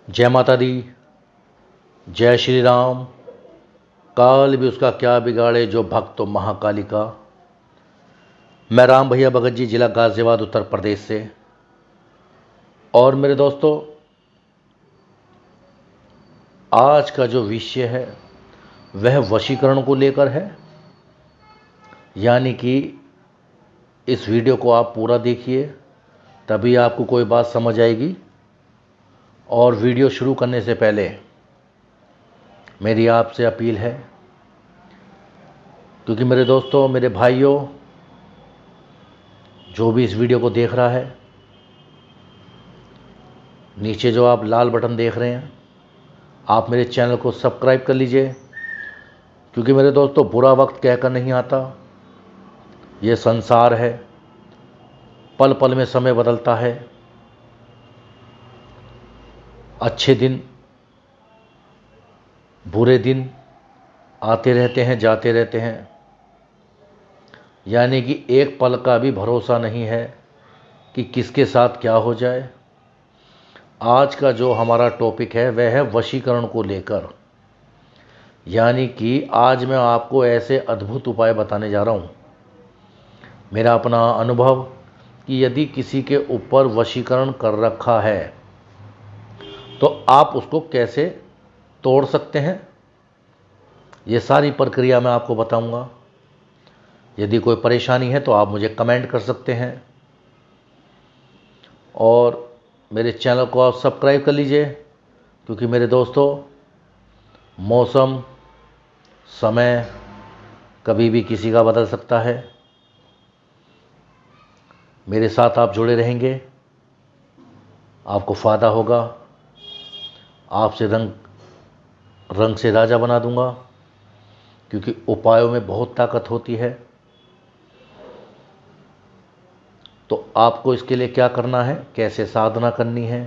जय माता दी। जय श्री राम। काल भी उसका क्या बिगाड़े जो भक्त तो महाकाली का। मैं राम भैया भगत जी, जिला गाजियाबाद, उत्तर प्रदेश से। और मेरे दोस्तों, आज का जो विषय है वह वशीकरण को लेकर है। यानी कि इस वीडियो को आप पूरा देखिए, तभी आपको कोई बात समझ आएगी। और वीडियो शुरू करने से पहले मेरी आपसे अपील है, क्योंकि मेरे दोस्तों, मेरे भाइयों, जो भी इस वीडियो को देख रहा है, नीचे जो आप लाल बटन देख रहे हैं, आप मेरे चैनल को सब्सक्राइब कर लीजिए। क्योंकि मेरे दोस्तों, बुरा वक्त कहकर नहीं आता, ये संसार है, पल पल में समय बदलता है। अच्छे दिन, बुरे दिन आते रहते हैं, जाते रहते हैं। यानी कि एक पल का भी भरोसा नहीं है कि किसके साथ क्या हो जाए। आज का जो हमारा टॉपिक है वह है वशीकरण को लेकर। यानी कि आज मैं आपको ऐसे अद्भुत उपाय बताने जा रहा हूँ, मेरा अपना अनुभव, कि यदि किसी के ऊपर वशीकरण कर रखा है तो आप उसको कैसे तोड़ सकते हैं। ये सारी प्रक्रिया मैं आपको बताऊंगा। यदि कोई परेशानी है तो आप मुझे कमेंट कर सकते हैं, और मेरे चैनल को आप सब्सक्राइब कर लीजिए। क्योंकि मेरे दोस्तों, मौसम, समय कभी भी किसी का बदल सकता है। मेरे साथ आप जुड़े रहेंगे, आपको फ़ायदा होगा। आपसे रंग से राजा बना दूंगा, क्योंकि उपायों में बहुत ताकत होती है। तो आपको इसके लिए क्या करना है, कैसे साधना करनी है,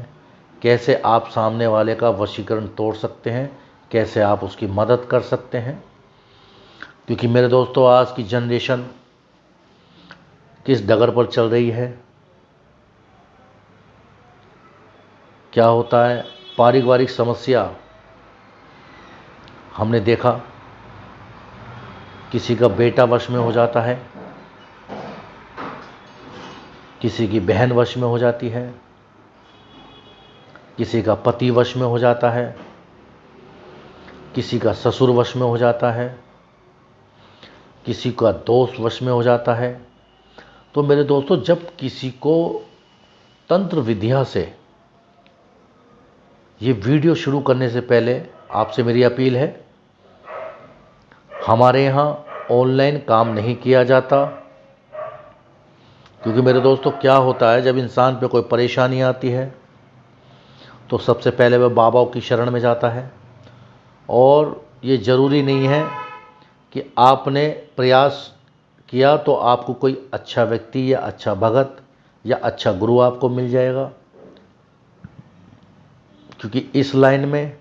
कैसे आप सामने वाले का वशीकरण तोड़ सकते हैं, कैसे आप उसकी मदद कर सकते हैं। क्योंकि मेरे दोस्तों, आज की जनरेशन किस डगर पर चल रही है, क्या होता है, पारिवारिक समस्या हमने देखा, किसी का बेटा वश में हो जाता है, किसी की बहन वश में हो जाती है, किसी का पति वश में हो जाता है, किसी का ससुर वश में हो जाता है, किसी का दोस्त वश में हो जाता है। तो मेरे दोस्तों, जब किसी को तंत्र विद्या से, ये वीडियो शुरू करने से पहले आपसे मेरी अपील है, हमारे यहाँ ऑनलाइन काम नहीं किया जाता। क्योंकि मेरे दोस्तों, क्या होता है, जब इंसान पे कोई परेशानी आती है तो सबसे पहले वह बाबाओं की शरण में जाता है। और ये ज़रूरी नहीं है कि आपने प्रयास किया तो आपको कोई अच्छा व्यक्ति या अच्छा भगत या अच्छा गुरु आपको मिल जाएगा। क्योंकि इस लाइन में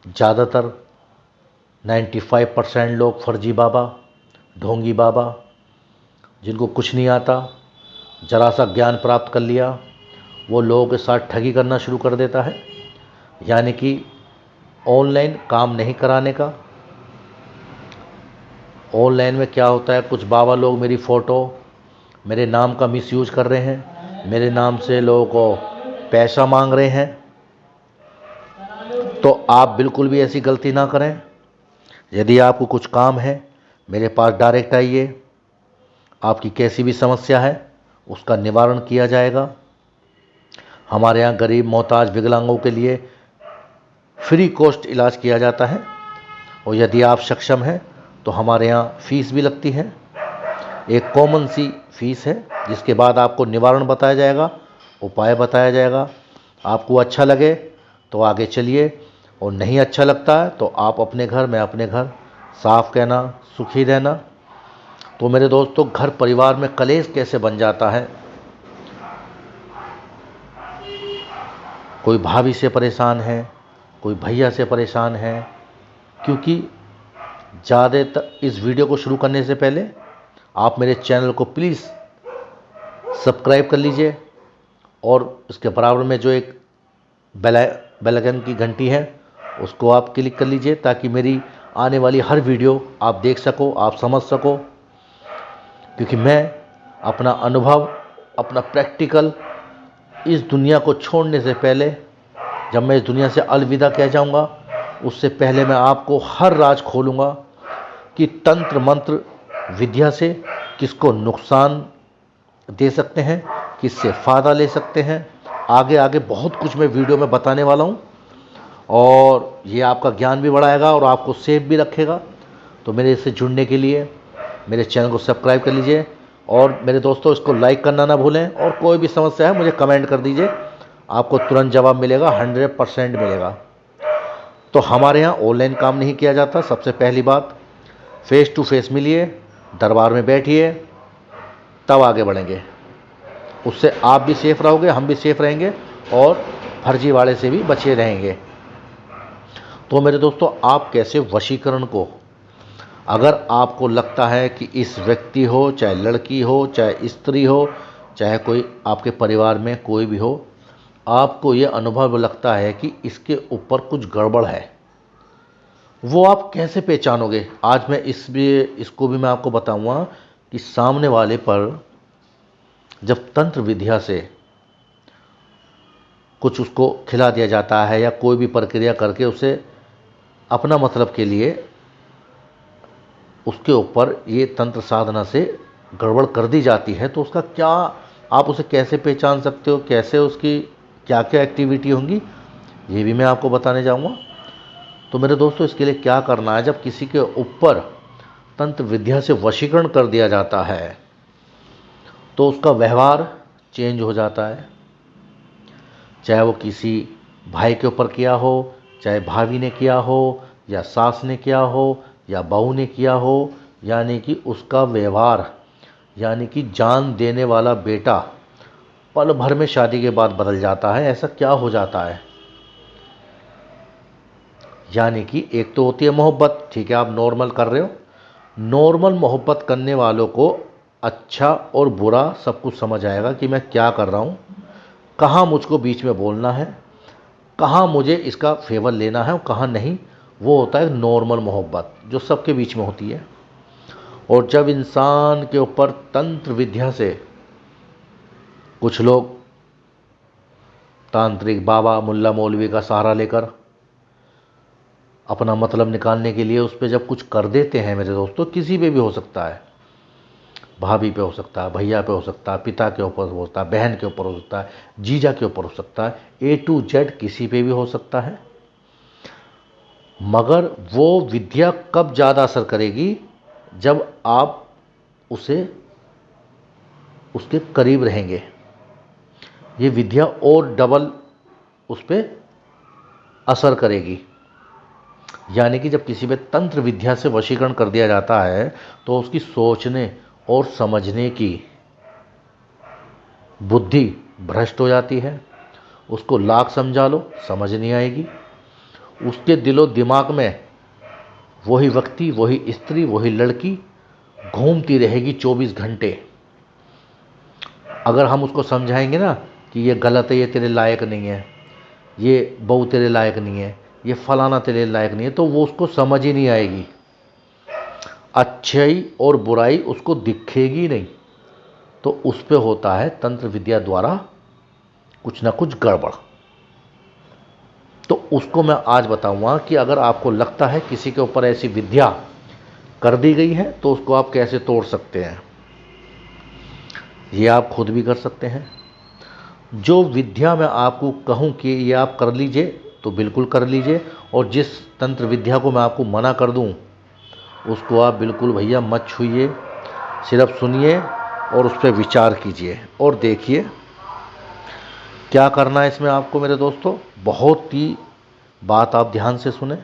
ज़्यादातर 95% लोग फर्जी बाबा, ढोंगी बाबा, जिनको कुछ नहीं आता, जरा सा ज्ञान प्राप्त कर लिया, वो लोगों के साथ ठगी करना शुरू कर देता है। यानी कि ऑनलाइन काम नहीं कराने का। ऑनलाइन में क्या होता है, कुछ बाबा लोग मेरी फ़ोटो, मेरे नाम का मिसयूज कर रहे हैं, मेरे नाम से लोगों को पैसा मांग रहे हैं। तो आप बिल्कुल भी ऐसी गलती ना करें। यदि आपको कुछ काम है, मेरे पास डायरेक्ट आइए। आपकी कैसी भी समस्या है उसका निवारण किया जाएगा। हमारे यहाँ गरीब, मोहताज, विकलांगों के लिए फ्री कॉस्ट इलाज किया जाता है। और यदि आप सक्षम हैं तो हमारे यहाँ फ़ीस भी लगती है, एक कॉमन सी फीस है, जिसके बाद आपको निवारण बताया जाएगा, उपाय बताया जाएगा। आपको अच्छा लगे तो आगे चलिए, और नहीं अच्छा लगता है तो आप अपने घर, मैं अपने घर। साफ कहना, सुखी रहना। तो मेरे दोस्तों, घर परिवार में कलेश कैसे बन जाता है। कोई भाभी से परेशान है, कोई भैया से परेशान है। क्योंकि ज़्यादातर इस वीडियो को शुरू करने से पहले आप मेरे चैनल को प्लीज़ सब्सक्राइब कर लीजिए, और इसके बराबर में जो एक बेल बेल आइकन की घंटी है, उसको आप क्लिक कर लीजिए ताकि मेरी आने वाली हर वीडियो आप देख सको, आप समझ सको। क्योंकि मैं अपना अनुभव, अपना प्रैक्टिकल इस दुनिया को छोड़ने से पहले, जब मैं इस दुनिया से अलविदा कह जाऊंगा, उससे पहले मैं आपको हर राज खोलूंगा कि तंत्र मंत्र विद्या से किसको नुकसान दे सकते हैं, किससे फ़ायदा ले सकते हैं। आगे आगे बहुत कुछ मैं वीडियो में बताने वाला हूँ और ये आपका ज्ञान भी बढ़ाएगा और आपको सेफ भी रखेगा। तो मेरे इससे जुड़ने के लिए मेरे चैनल को सब्सक्राइब कर लीजिए और मेरे दोस्तों इसको लाइक करना ना भूलें। और कोई भी समस्या है मुझे कमेंट कर दीजिए, आपको तुरंत जवाब मिलेगा, 100% मिलेगा। तो हमारे यहाँ ऑनलाइन काम नहीं किया जाता। सबसे पहली बात, फेस टू फेस मिलिए, दरबार में बैठिए, तब आगे बढ़ेंगे। उससे आप भी सेफ रहोगे, हम भी सेफ रहेंगे और फर्जीवाड़े से भी बचे रहेंगे। तो मेरे दोस्तों, आप कैसे वशीकरण को, अगर आपको लगता है कि इस व्यक्ति हो, चाहे लड़की हो, चाहे स्त्री हो, चाहे कोई आपके परिवार में कोई भी हो, आपको ये अनुभव लगता है कि इसके ऊपर कुछ गड़बड़ है, वो आप कैसे पहचानोगे? आज मैं इसको भी मैं आपको बताऊंगा कि सामने वाले पर जब तंत्र विद्या से कुछ उसको खिला दिया जाता है या कोई भी प्रक्रिया करके उसे अपना मतलब के लिए उसके ऊपर ये तंत्र साधना से गड़बड़ कर दी जाती है, तो उसका क्या, आप उसे कैसे पहचान सकते हो, कैसे उसकी क्या क्या एक्टिविटी होंगी, ये भी मैं आपको बताने जाऊंगा। तो मेरे दोस्तों, इसके लिए क्या करना है, जब किसी के ऊपर तंत्र विद्या से वशीकरण कर दिया जाता है तो उसका व्यवहार चेंज हो जाता है। चाहे वो किसी भाई के ऊपर किया हो, चाहे भाभी ने किया हो, या सास ने किया हो, या बहू ने किया हो, यानी कि उसका व्यवहार, यानी कि जान देने वाला बेटा पल भर में शादी के बाद बदल जाता है। ऐसा क्या हो जाता है? यानी कि एक तो होती है मोहब्बत, ठीक है, आप नॉर्मल कर रहे हो। नॉर्मल मोहब्बत करने वालों को अच्छा और बुरा सब कुछ समझ आएगा कि मैं क्या कर रहा हूँ, कहाँ मुझको बीच में बोलना है, कहाँ मुझे इसका फेवर लेना है और कहाँ नहीं। वो होता है नॉर्मल मोहब्बत जो सबके बीच में होती है। और जब इंसान के ऊपर तंत्र विद्या से कुछ लोग तांत्रिक बाबा मुल्ला मौलवी का सहारा लेकर अपना मतलब निकालने के लिए उस पर जब कुछ कर देते हैं मेरे दोस्तों, किसी पे भी हो सकता है, भाभी पे हो सकता है, भैया पे हो सकता है, पिता के ऊपर हो सकता है, बहन के ऊपर हो सकता है, जीजा के ऊपर हो सकता है, A to Z किसी पे भी हो सकता है। मगर वो विद्या कब ज़्यादा असर करेगी? जब आप उसे उसके करीब रहेंगे, ये विद्या और डबल उस पर असर करेगी। यानी कि जब किसी पे तंत्र विद्या से वशीकरण कर दिया जाता है तो उसकी सोचने और समझने की बुद्धि भ्रष्ट हो जाती है। उसको लाख समझा लो, समझ नहीं आएगी। उसके दिलो दिमाग में वही व्यक्ति, वही स्त्री, वही लड़की घूमती रहेगी 24 घंटे। अगर हम उसको समझाएंगे ना कि ये गलत है, ये तेरे लायक नहीं है, ये बहू तेरे लायक नहीं है, ये फलाना तेरे लायक नहीं है, तो वो उसको समझ ही नहीं आएगी। अच्छाई और बुराई उसको दिखेगी नहीं। तो उस पे होता है तंत्र विद्या द्वारा कुछ ना कुछ गड़बड़। तो उसको मैं आज बताऊंगा कि अगर आपको लगता है किसी के ऊपर ऐसी विद्या कर दी गई है तो उसको आप कैसे तोड़ सकते हैं। ये आप खुद भी कर सकते हैं। जो विद्या मैं आपको कहूँ कि ये आप कर लीजिए तो बिल्कुल कर लीजिए, और जिस तंत्र विद्या को मैं आपको मना कर दूँ उसको आप बिल्कुल भैया मत छूइए। सिर्फ सुनिए और उस पर विचार कीजिए और देखिए क्या करना है इसमें आपको। मेरे दोस्तों, बहुत ही बात आप ध्यान से सुने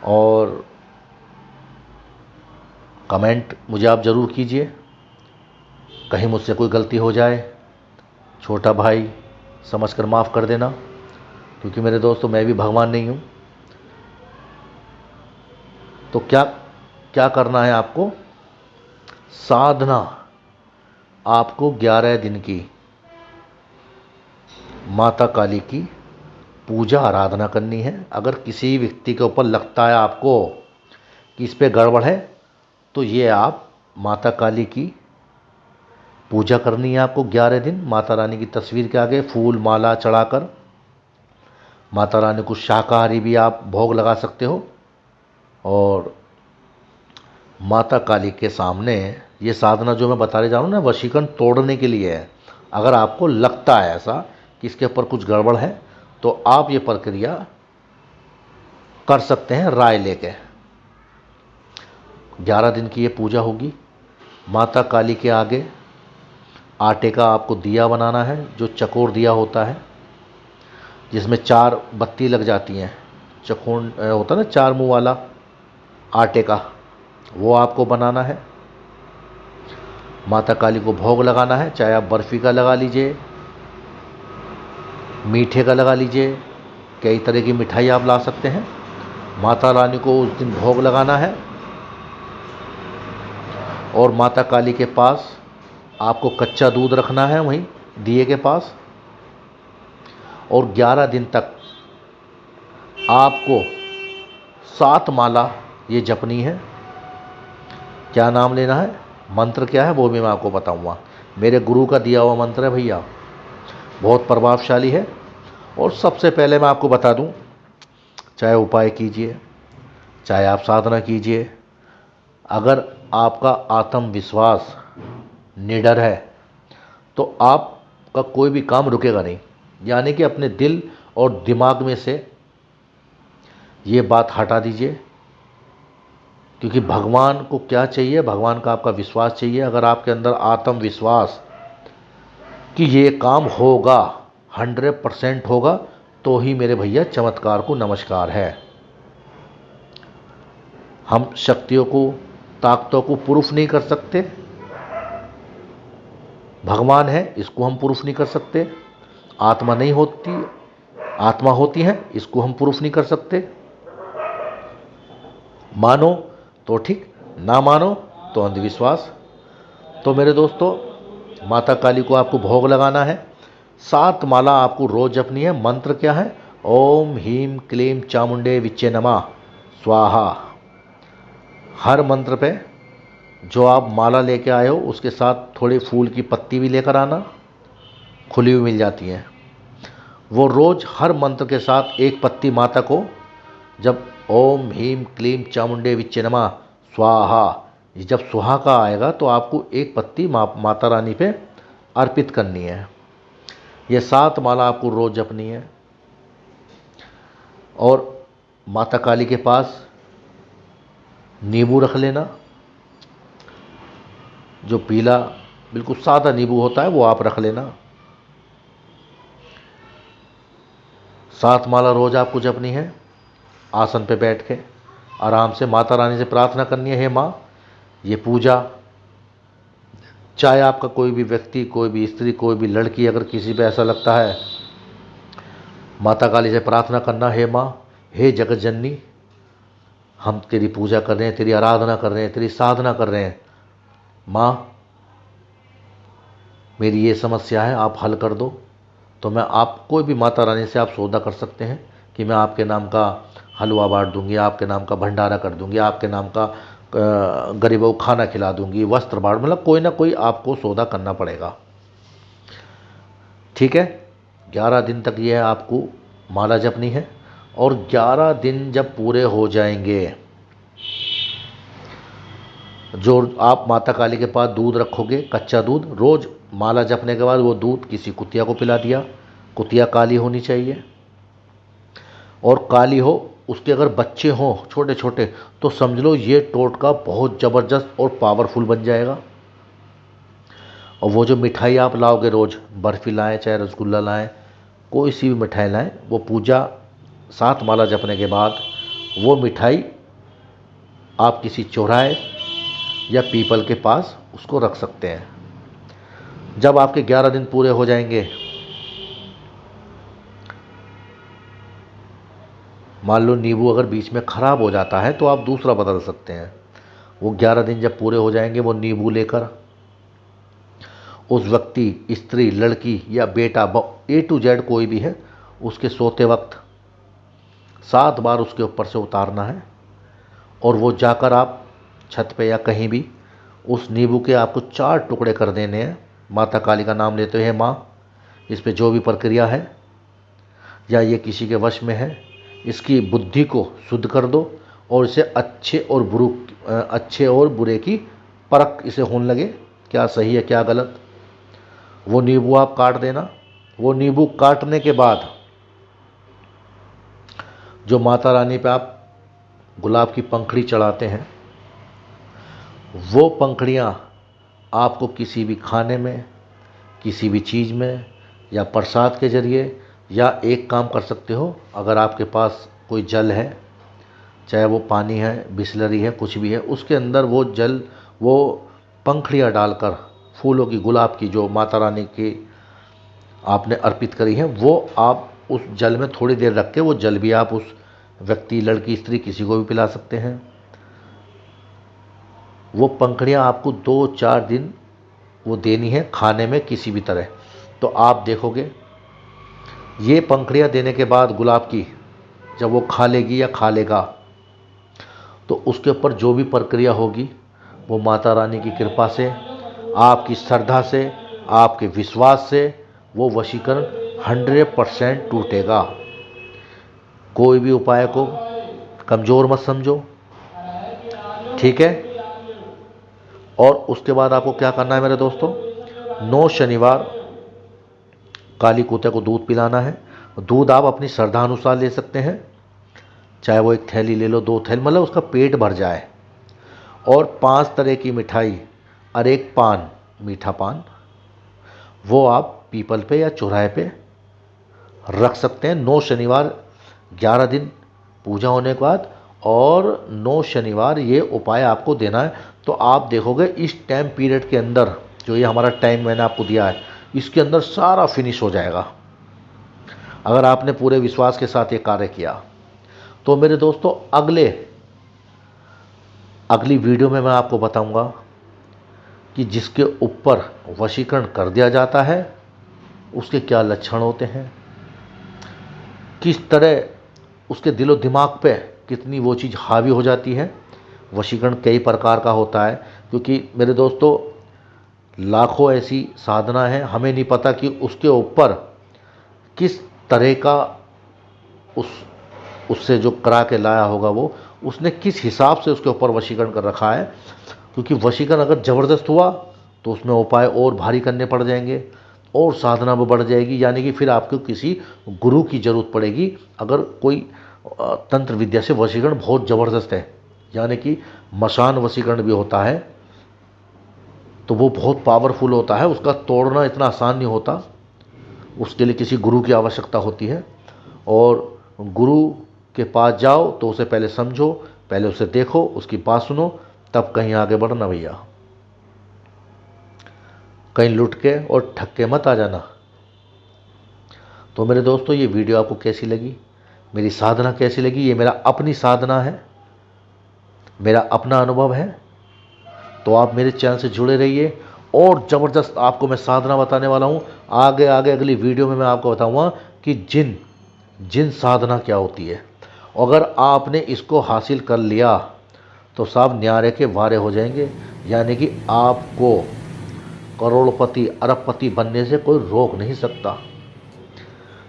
और कमेंट मुझे आप ज़रूर कीजिए। कहीं मुझसे कोई गलती हो जाए, छोटा भाई समझकर माफ़ कर देना, क्योंकि मेरे दोस्तों मैं भी भगवान नहीं हूँ। तो क्या क्या करना है आपको? साधना आपको 11 दिन की माता काली की पूजा आराधना करनी है। अगर किसी व्यक्ति के ऊपर लगता है आपको कि इस पे गड़बड़ है, तो ये आप माता काली की पूजा करनी है आपको 11 दिन। माता रानी की तस्वीर के आगे फूल माला चढ़ाकर माता रानी को शाकाहारी भी आप भोग लगा सकते हो। और माता काली के सामने ये साधना जो मैं बताने जा रहा हूँ ना, वशीकरण तोड़ने के लिए है। अगर आपको लगता है ऐसा कि इसके ऊपर कुछ गड़बड़ है, तो आप ये प्रक्रिया कर सकते हैं राय लेके। 11 दिन की ये पूजा होगी। माता काली के आगे आटे का आपको दिया बनाना है, जो चकोर दिया होता है जिसमें 4 बत्ती लग जाती हैं। चकोर होता है ना 4 मुंह वाला आटे का, वो आपको बनाना है। माता काली को भोग लगाना है, चाहे आप बर्फ़ी का लगा लीजिए, मीठे का लगा लीजिए, कई तरह की मिठाई आप ला सकते हैं। माता रानी को उस दिन भोग लगाना है। और माता काली के पास आपको कच्चा दूध रखना है वहीं दिए के पास। और 11 दिन तक आपको 7 माला ये जपनी है। क्या नाम लेना है, मंत्र क्या है, वो भी मैं आपको बताऊंगा। मेरे गुरु का दिया हुआ मंत्र है भैया, बहुत प्रभावशाली है। और सबसे पहले मैं आपको बता दूं, चाहे उपाय कीजिए, चाहे आप साधना कीजिए, अगर आपका आत्मविश्वास निडर है तो आपका कोई भी काम रुकेगा नहीं। यानी कि अपने दिल और दिमाग में से ये बात हटा दीजिए, क्योंकि भगवान को क्या चाहिए, भगवान का आपका विश्वास चाहिए। अगर आपके अंदर आत्मविश्वास कि ये काम होगा, 100% होगा, तो ही मेरे भैया चमत्कार को नमस्कार है। हम शक्तियों को, ताकतों को प्रूफ नहीं कर सकते, भगवान है इसको हम प्रूफ नहीं कर सकते। आत्मा नहीं होती, आत्मा होती है, इसको हम प्रूफ नहीं कर सकते। मानो तो ठीक, ना मानो तो अंधविश्वास। तो मेरे दोस्तों, माता काली को आपको भोग लगाना है। 7 माला आपको रोज जपनी है। मंत्र क्या है, ओम ह्रीं क्लीं चामुंडे विच्चे नमः स्वाहा। हर मंत्र पे जो आप माला लेके आए हो उसके साथ थोड़ी फूल की पत्ती भी लेकर आना, खुली हुई मिल जाती हैं। वो रोज हर मंत्र के साथ एक पत्ती माता को, जब ओम ह्रीं क्लीं चामुंडे विच्चे नमः स्वाहा, जब सुहा का आएगा तो आपको एक पत्ती माता रानी पे अर्पित करनी है। ये 7 माला आपको रोज जपनी है। और माता काली के पास नींबू रख लेना, जो पीला बिल्कुल सादा नींबू होता है वो आप रख लेना। 7 माला रोज आपको जपनी है। आसन पे बैठ के आराम से माता रानी से प्रार्थना करनी है, हे माँ, ये पूजा, चाहे आपका कोई भी व्यक्ति, कोई भी स्त्री, कोई भी लड़की, अगर किसी पे ऐसा लगता है, माता काली से प्रार्थना करना, हे माँ, हे जगत जननी, हम तेरी पूजा कर रहे हैं, तेरी आराधना कर रहे हैं, तेरी साधना कर रहे हैं। माँ, मेरी ये समस्या है, आप हल कर दो। तो मैं आप कोई भी माता रानी से आप सौदा कर सकते हैं कि मैं आपके नाम का हलवा बांट दूंगी, आपके नाम का भंडारा कर दूंगी, आपके नाम का गरीबों को खाना खिला दूंगी, वस्त्र बांट, मतलब कोई ना कोई आपको सौदा करना पड़ेगा। ठीक है, 11 दिन तक ये आपको माला जपनी है। और 11 दिन जब पूरे हो जाएंगे, जो आप माता काली के पास दूध रखोगे, कच्चा दूध, रोज माला जपने के बाद वो दूध किसी कुतिया को पिला दिया। कुतिया काली होनी चाहिए, और काली हो, उसके अगर बच्चे हों छोटे छोटे, तो समझ लो ये टोटका बहुत ज़बरदस्त और पावरफुल बन जाएगा। और वो जो मिठाई आप लाओगे रोज़, बर्फ़ी लाएं चाहे रसगुल्ला लाएं, कोई सी भी मिठाई लाएं, वो पूजा 7 माला जपने के बाद वो मिठाई आप किसी चौराहे या पीपल के पास उसको रख सकते हैं। जब आपके 11 दिन पूरे हो जाएंगे, मान लो नींबू अगर बीच में ख़राब हो जाता है तो आप दूसरा बदल सकते हैं। वो 11 दिन जब पूरे हो जाएंगे, वो नींबू लेकर उस व्यक्ति, स्त्री, लड़की या बेटा, A to Z कोई भी है, उसके सोते वक्त 7 बार उसके ऊपर से उतारना है। और वो जाकर आप छत पे या कहीं भी उस नींबू के आपको 4 टुकड़े कर देने हैं। माता काली का नाम लेते हुए, माँ इस पे जो भी प्रक्रिया है या ये किसी के वश में है, इसकी बुद्धि को शुद्ध कर दो और इसे अच्छे और बुरे की परख इसे होने लगे, क्या सही है क्या गलत। वो नींबू आप काट देना। वो नींबू काटने के बाद जो माता रानी पे आप गुलाब की पंखड़ी चढ़ाते हैं, वो पंखड़ियाँ आपको किसी भी खाने में, किसी भी चीज़ में या प्रसाद के जरिए, या एक काम कर सकते हो, अगर आपके पास कोई जल है, चाहे वो पानी है, बिसलरी है, कुछ भी है, उसके अंदर वो पंखड़ियाँ डालकर फूलों की, गुलाब की जो माता रानी की आपने अर्पित करी है, वो आप उस जल में थोड़ी देर रख के, वो जल भी आप उस व्यक्ति, लड़की, स्त्री, किसी को भी पिला सकते हैं। वो पंखड़ियाँ आपको 2-4 दिन वो देनी है खाने में किसी भी तरह। तो आप देखोगे ये पंखड़ियाँ देने के बाद गुलाब की, जब वो खा लेगी या खा लेगा, तो उसके ऊपर जो भी प्रक्रिया होगी वो माता रानी की कृपा से, आपकी श्रद्धा से, आपके विश्वास से वो वशीकरण 100% टूटेगा। कोई भी उपाय को कमज़ोर मत समझो, ठीक है। और उसके बाद आपको क्या करना है मेरे दोस्तों, 9 शनिवार काली कुत्ते को दूध पिलाना है। दूध आप अपनी श्रद्धा अनुसार ले सकते हैं, चाहे वो 1 थैली ले लो, 2 थैली, मतलब उसका पेट भर जाए। और 5 तरह की मिठाई और 1 पान, मीठा पान, वो आप पीपल पे या चौराहे पे रख सकते हैं। 9 शनिवार, 11 दिन पूजा होने के बाद, और 9 शनिवार ये उपाय आपको देना है। तो आप देखोगे इस टाइम पीरियड के अंदर, जो ये हमारा टाइम मैंने आपको दिया है, इसके अंदर सारा फिनिश हो जाएगा, अगर आपने पूरे विश्वास के साथ ये कार्य किया। तो मेरे दोस्तों, अगली वीडियो में मैं आपको बताऊंगा कि जिसके ऊपर वशीकरण कर दिया जाता है उसके क्या लक्षण होते हैं, किस तरह उसके दिलो दिमाग पे कितनी वो चीज़ हावी हो जाती है। वशीकरण कई प्रकार का होता है, क्योंकि मेरे दोस्तों लाखों ऐसी साधना है, हमें नहीं पता कि उसके ऊपर किस तरह का उससे जो करा के लाया होगा, वो उसने किस हिसाब से उसके ऊपर वशीकरण कर रखा है। क्योंकि वशीकरण अगर ज़बरदस्त हुआ तो उसमें उपाय और भारी करने पड़ जाएंगे और साधना भी बढ़ जाएगी, यानी कि फिर आपको किसी गुरु की ज़रूरत पड़ेगी। अगर कोई तंत्र विद्या से वशीकरण बहुत ज़बरदस्त है, यानी कि मसान वशीकरण भी होता है, तो वो बहुत पावरफुल होता है, उसका तोड़ना इतना आसान नहीं होता, उसके लिए किसी गुरु की आवश्यकता होती है। और गुरु के पास जाओ तो उसे पहले समझो, पहले उसे देखो, उसकी बात सुनो, तब कहीं आगे बढ़ना भैया। कहीं लुट के और ठग के मत आ जाना। तो मेरे दोस्तों, ये वीडियो आपको कैसी लगी, मेरी साधना कैसी लगी, ये मेरा अपनी साधना है, मेरा अपना अनुभव है। तो आप मेरे चैनल से जुड़े रहिए, और ज़बरदस्त आपको मैं साधना बताने वाला हूँ। आगे अगली वीडियो में मैं आपको बताऊँगा कि जिन साधना क्या होती है। अगर आपने इसको हासिल कर लिया तो साहब न्यारे के वारे हो जाएंगे, यानी कि आपको करोड़पति, अरबपति बनने से कोई रोक नहीं सकता।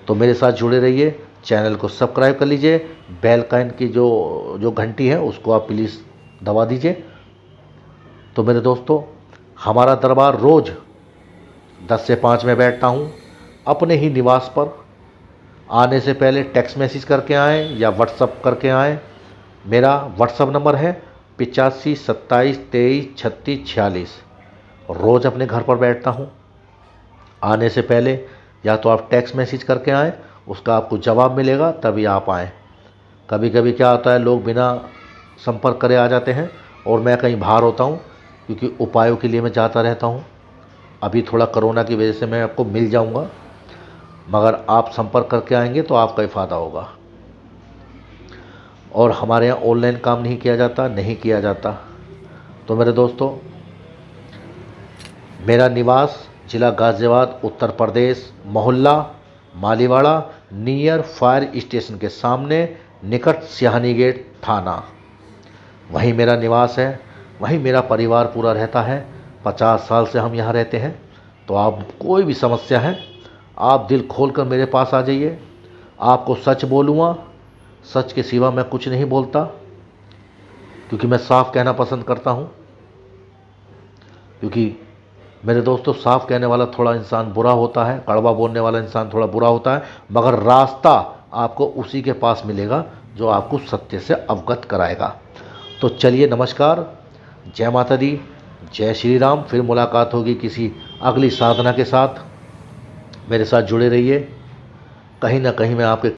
तो मेरे साथ जुड़े रहिए, चैनल को सब्सक्राइब कर लीजिए, बेल आइकन की जो घंटी है उसको आप प्लीज़ दबा दीजिए। तो मेरे दोस्तों, हमारा दरबार रोज़ 10 से 5 में बैठता हूँ, अपने ही निवास पर। आने से पहले टेक्स्ट मैसेज करके आएँ या व्हाट्सअप करके आएँ। मेरा व्हाट्सअप नंबर है 85 27 23 36 46। रोज़ अपने घर पर बैठता हूँ। आने से पहले या तो आप टेक्स्ट मैसेज करके आएँ, उसका आपको जवाब मिलेगा, तभी आप आएँ। कभी कभी क्या होता है, लोग बिना संपर्क करे आ जाते हैं, और मैं कहीं बाहर होता हूँ, क्योंकि उपायों के लिए मैं जाता रहता हूँ। अभी थोड़ा कोरोना की वजह से मैं आपको मिल जाऊँगा, मगर आप संपर्क करके आएंगे तो आपका ही फ़ायदा होगा। और हमारे यहाँ ऑनलाइन काम नहीं किया जाता। तो मेरे दोस्तों, मेरा निवास जिला गाज़ियाबाद, उत्तर प्रदेश, मोहल्ला मालीवाड़ा, नियर फायर स्टेशन के सामने, निकट सियानी गेट थाना। वहीं मेरा निवास है, वहीं मेरा परिवार पूरा रहता है। 50 साल से हम यहाँ रहते हैं। तो आप कोई भी समस्या है, आप दिल खोलकर मेरे पास आ जाइए। आपको सच बोलूँगा, सच के सिवा मैं कुछ नहीं बोलता, क्योंकि मैं साफ कहना पसंद करता हूँ। क्योंकि मेरे दोस्तों, साफ कहने वाला थोड़ा इंसान बुरा होता है, कड़वा बोलने वाला इंसान थोड़ा बुरा होता है, मगर रास्ता आपको उसी के पास मिलेगा जो आपको सत्य से अवगत कराएगा। तो चलिए, नमस्कार, जय माता दी, जय श्री राम। फिर मुलाकात होगी किसी अगली साधना के साथ। मेरे साथ जुड़े रहिए। कहीं ना कहीं मैं आपके